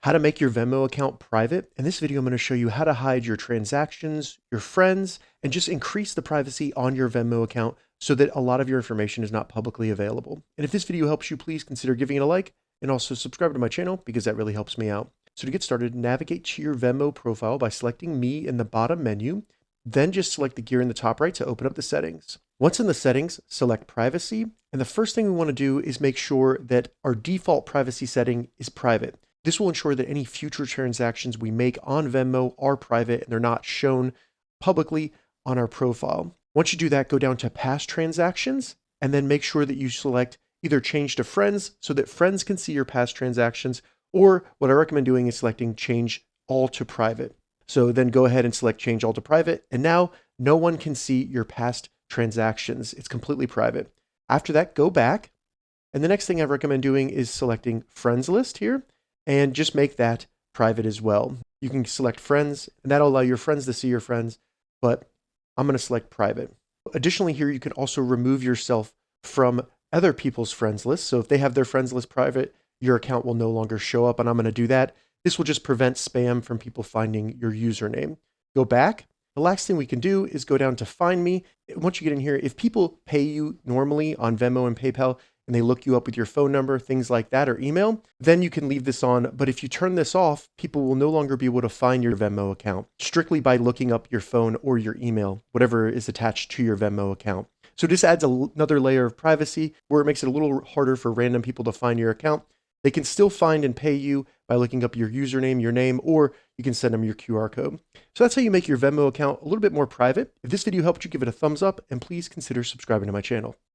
how to make your Venmo account private. In this video, I'm going to show you how to hide your transactions, your friends, and just increase the privacy on your Venmo account so that a lot of your information is not publicly available. And if this video helps you, please consider giving it a like and also subscribe to my channel because that really helps me out. So to get started, navigate to your Venmo profile by selecting Me in the bottom menu, then just select the gear in the top right to open up the settings. Once in the settings, select privacy. And the first thing we want to do is make sure that our default privacy setting is private. This will ensure that any future transactions we make on Venmo are private and they're not shown publicly on our profile. Once you do that, go down to past transactions and then make sure that you select either change to friends so that friends can see your past transactions, or what I recommend doing is selecting change all to private. So then go ahead and select change all to private. And now no one can see your past transactions. It's completely private. After that, go back. And the next thing I recommend doing is selecting friends list here and just make that private as well. You can select friends and that'll allow your friends to see your friends, but I'm going to select private. Additionally, here you can also remove yourself from other people's friends list. So if they have their friends list private, your account will no longer show up, and I'm going to do that. This will just prevent spam from people finding your username. Go back. The last thing we can do is go down to Find Me. Once you get in here, if people pay you normally on Venmo and PayPal and they look you up with your phone number, things like that, or email, then you can leave this on. But if you turn this off, people will no longer be able to find your Venmo account strictly by looking up your phone or your email, whatever is attached to your Venmo account. So this adds another layer of privacy where it makes it a little harder for random people to find your account. They can still find and pay you by looking up your username, your name, or you can send them your QR code. So that's how you make your Venmo account a little bit more private. If this video helped you, give it a thumbs up and please consider subscribing to my channel.